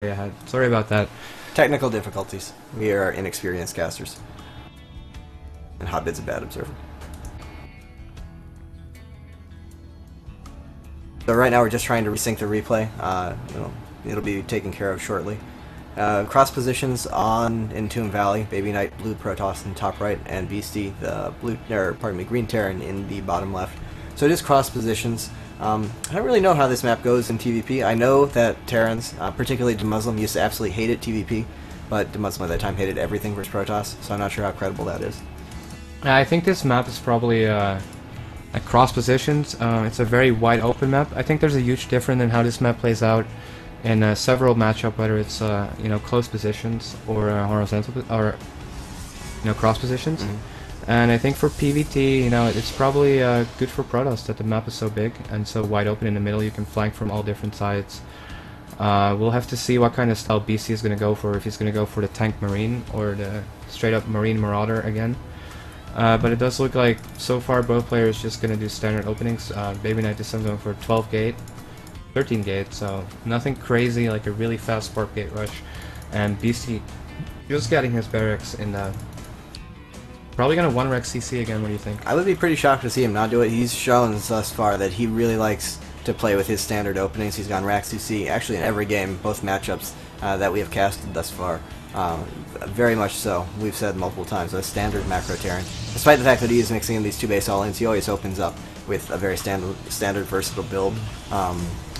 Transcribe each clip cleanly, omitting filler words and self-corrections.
ahead. Sorry about that. Technical difficulties. We are inexperienced casters. And Hotbit's a bad observer. So right now we're just trying to resync the replay. It'll be taken care of shortly. Cross positions on Entomb Valley, BabyKnight, blue Protoss in the top right, and Beastie, the green Terran in the bottom left. So it is cross positions. I don't really know how this map goes in TVP. I know that Terrans, particularly Demuslim, used to absolutely hate it TVP, but Demuslim at that time hated everything versus Protoss, so I'm not sure how credible that is. I think this map is probably like cross positions. It's a very wide open map. I think there's a huge difference in how this map plays out in several matchup, whether it's close positions or horizontal or cross positions. And I think for PvT, it's probably good for Protoss that the map is so big and so wide open in the middle. You can flank from all different sides. We'll have to see what kind of style BC is going to go for, if he's going to go for the tank marine or the straight up marine marauder again. But it does look like so far both players just going to do standard openings. BabyKnight this time going for 12 gate, 13 gate, so nothing crazy like a really fast spark gate rush. And Beastie just getting his barracks in the... Probably going to 1-rec CC again, what do you think? I would be pretty shocked to see him not do it. He's shown thus far that he really likes to play with his standard openings. He's gone rack CC actually in every game, both matchups that we have casted thus far. Very much so. We've said multiple times, a standard macro Terran. Despite the fact that he is mixing in these two base all-ins, he always opens up with a very standard versatile build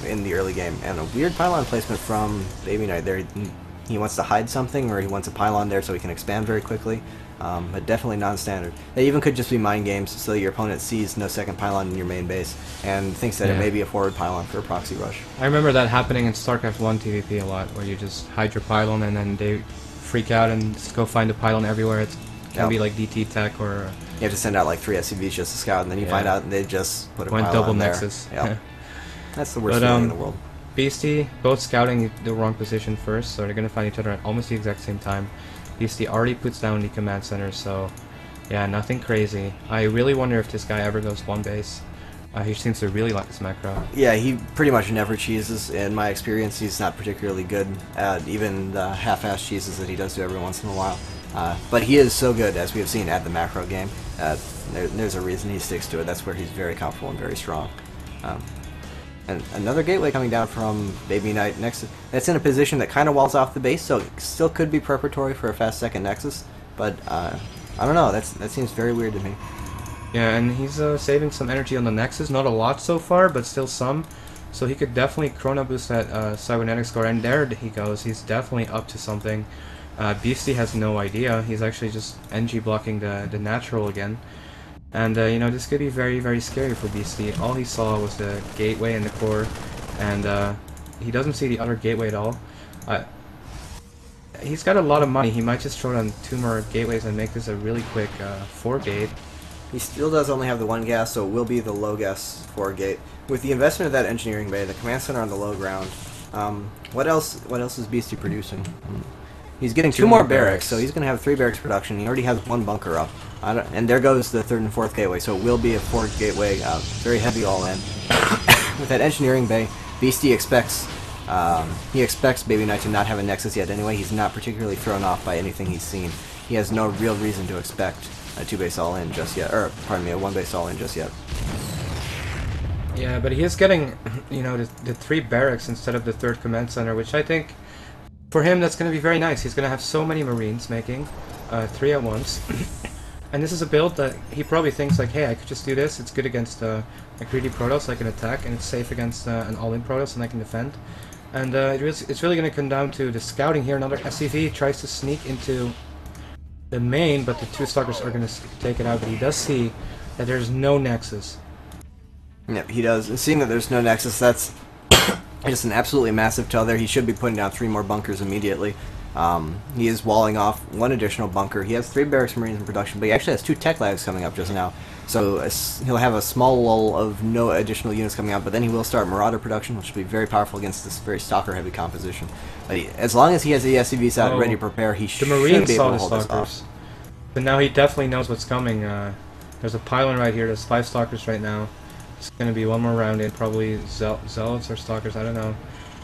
in the early game. And a weird pylon placement from BabyKnight there. He wants to hide something, or he wants a pylon there so he can expand very quickly. But definitely non-standard. They even could just be mind games, so your opponent sees no second pylon in your main base and thinks that it may be a forward pylon for a proxy rush. I remember that happening in StarCraft 1 TVP a lot, where you just hide your pylon and then they freak out and just go find a pylon everywhere. It can be like DT tech or... You have to send out like 3 SCVs just to scout, and then you find out and they just put a pylon double there. nexus. Yeah. That's the worst feeling in the world. Beastie, both scouting the wrong position first, so they're going to find each other at almost the exact same time. Beastie already puts down the command center, so yeah, nothing crazy. I really wonder if this guy ever goes one base. He seems to really like this macro. Yeah, he pretty much never cheeses. In my experience, he's not particularly good at even the half-ass cheeses that he does do every once in a while. But he is so good, as we have seen at the macro game. There's a reason he sticks to it. That's where he's very comfortable and very strong. And another gateway coming down from BabyKnight next. That's in a position that kind of walls off the base, so it still could be preparatory for a fast second nexus. But I don't know. That seems very weird to me. Yeah, and he's saving some energy on the nexus. Not a lot so far, but still some. So he could definitely chrono boost that cybernetic score. And there he goes. He's definitely up to something. Beastie has no idea. He's actually just NG blocking the natural again. And, this could be very, very scary for Beastie. All he saw was the gateway and the core, and he doesn't see the other gateway at all. He's got a lot of money. He might just throw down 2 more gateways and make this a really quick 4-gate. He still does only have the 1 gas, so it will be the low gas 4-gate. With the investment of that engineering bay, the command center on the low ground, what else is Beastie producing? He's getting 2 more barracks, so he's going to have 3 barracks production. He already has 1 bunker up. And there goes the 3rd and 4th gateway, so it will be a 4th gateway, very heavy all-in. With that engineering bay, Beastie expects BabyKnight to not have a nexus yet anyway. He's not particularly thrown off by anything he's seen. He has no real reason to expect a 2-base all-in just yet, or pardon me, a 1-base all-in just yet. Yeah, but he is getting, the 3 barracks instead of the 3rd command center, which I think, for him, that's going to be very nice. He's going to have so many Marines making 3 at once. And this is a build that he probably thinks like, hey, I could just do this. It's good against a greedy Protoss, I can attack, and it's safe against an all-in Protoss, and I can defend. And it's really going to come down to the scouting here. Another SCV tries to sneak into the main, but the 2 stalkers are going to take it out. But he does see that there's no nexus. Yep, he does. And seeing that there's no nexus, that's just an absolutely massive tell there. He should be putting down 3 more bunkers immediately. He is walling off 1 additional bunker. He has 3 barracks marines in production, but he actually has 2 tech labs coming up just now. So he'll have a small lull of no additional units coming out, but then he will start marauder production, which will be very powerful against this very stalker-heavy composition. But as long as he has the SCVs out ready to prepare, he should be able to hold this off. But now he definitely knows what's coming. There's a pylon right here. There's 5 stalkers right now. It's going to be 1 more round in, probably zealots or stalkers, I don't know.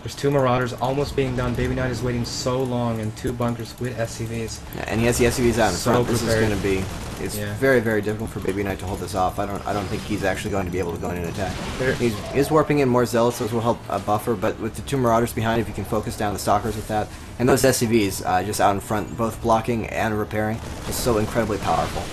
There's 2 Marauders almost being done. BabyKnight is waiting so long, and 2 bunkers with SCVs. Yeah, and he has the SCVs out in So front. This prepared. is going to be... It's very, very difficult for BabyKnight to hold this off. I don't think he's actually going to be able to go in and attack. He is warping in more Zealots. Those will help buffer, but with the 2 Marauders behind, if you can focus down the Stalkers with that, and those SCVs just out in front, both blocking and repairing, just so incredibly powerful.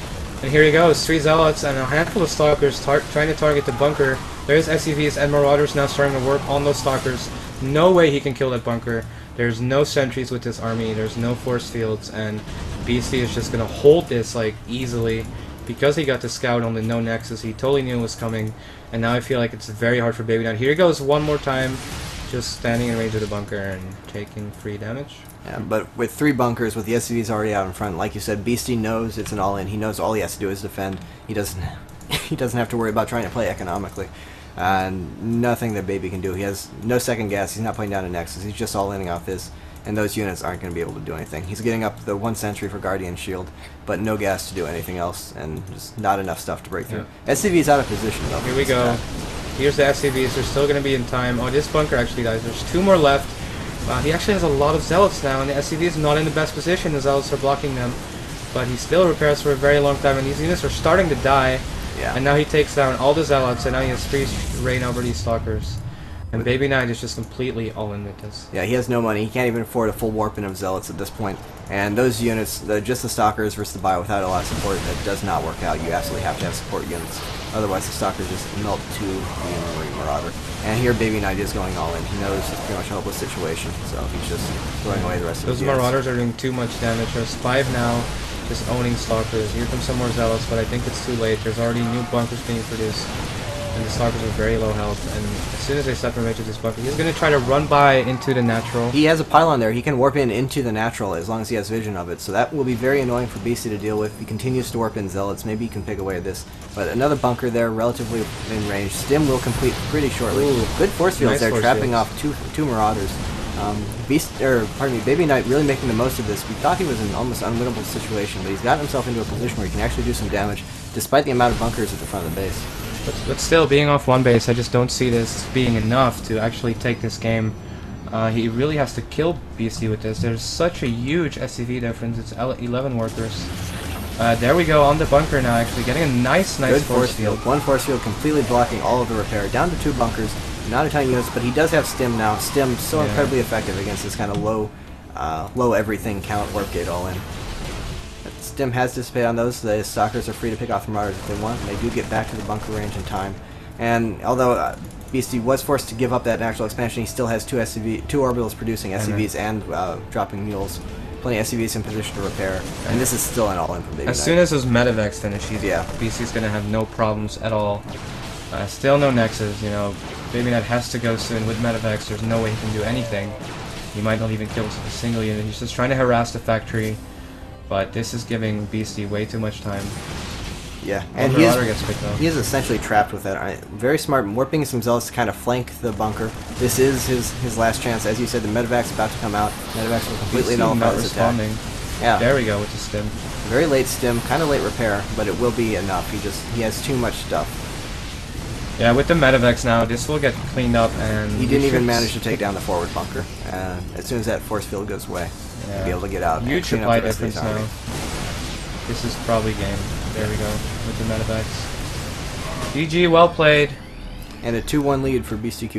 And here he goes, 3 Zealots and a handful of Stalkers trying to target the bunker. There's SCVs and Marauders now starting to work on those Stalkers. No way he can kill that bunker. There's no sentries with this army, there's no force fields, and Beasty is just going to hold this like easily because he got the scout on the no nexus. He totally knew it was coming, and now I feel like it's very hard for BabyKnight. Here he goes one more time, just standing in range of the bunker and taking free damage. Yeah, but with 3 bunkers, with the SCVs already out in front, like you said, Beasty knows it's an all-in. He knows all he has to do is defend. He doesn't have to worry about trying to play economically. Nothing that Baby can do. He has no second guess. He's not putting down a Nexus. He's just all-inning off this, and those units aren't going to be able to do anything. He's getting up the 1 sentry for Guardian Shield, but no gas to do anything else, and just not enough stuff to break through. Yeah. SCV's out of position, though. Here we go. Here's the SCVs. They're still going to be in time. Oh, this bunker actually dies. There's 2 more left. He actually has a lot of Zealots now, and the SCV is not in the best position. The Zealots are blocking them, but he still repairs for a very long time, and these units are starting to die. Yeah. And now he takes down all the Zealots, and now he has 3 rain over these Stalkers. And BabyKnight is just completely all in with this. Yeah, he has no money. He can't even afford a full warping of Zealots at this point. And those units, just the Stalkers versus the Bio without a lot of support, that does not work out. You absolutely have to have support units. Otherwise, the Stalkers just melt to the Marauder. And here, BabyKnight is going all in. He knows it's pretty much a hopeless situation, so he's just throwing away the rest of his units. Those Marauders are doing too much damage. There's 5 now, just owning Stalkers. Here comes some more Zealots, but I think it's too late. There's already new bunkers being produced, and the Stalkers are very low health. And as soon as they step from into this bunker, he's going to try to run by into the natural. He has a pylon there. He can warp in into the natural as long as he has vision of it, so that will be very annoying for Beastie to deal with. If he continues to warp in Zealots, maybe he can pick away at this. But another bunker there, relatively in range. Stim will complete pretty shortly. Ooh, good force fields nice there, force trapping fields. off two Marauders. BabyKnight really making the most of this. We thought he was in an almost unwinnable situation, but he's gotten himself into a position where he can actually do some damage, despite the amount of bunkers at the front of the base. But still, being off 1 base, I just don't see this being enough to actually take this game. He really has to kill BC with this. There's such a huge SCV difference. It's 11 workers. There we go, on the bunker now, actually getting a nice Good force field. 1 force field completely blocking all of the repair. Down to 2 bunkers. Not a ton of units, but he does have Stim now. Stim so incredibly effective against this kind of low everything count warp gate all in. But Stim has dissipated on those. The Stalkers are free to pick off the Marauders if they want. They do get back to the bunker range in time. And although Beastie was forced to give up that natural expansion, he still has 2 orbitals producing SCVs and dropping mules. Plenty of SCVs in position to repair, and this is still an all-in from BabyKnight. As soon as those Medivacs finish, Beastie's going to have no problems at all. Still no Nexus, you know. BabyKnight has to go soon with Medivacs. There's no way he can do anything. He might not even kill a single unit. He's just trying to harass the factory, but this is giving Beastie way too much time. Yeah, and he is essentially trapped with that. Very smart, warping some Zealots to kind of flank the bunker. This is his last chance. As you said, the Medivac's about to come out. Medivacs will completely nullify this attack. Yeah. There we go with the Stim. Very late Stim, kind of late repair, but it will be enough. He has too much stuff. Yeah, with the Medivacs now, this will get cleaned up, and he didn't even manage to take down the forward bunker. As soon as that force field goes away, he'll be able to get out. Huge supply difference now. This is probably game. There we go with the Medivacs. GG, well played. And a 2-1 lead for BabyKnight.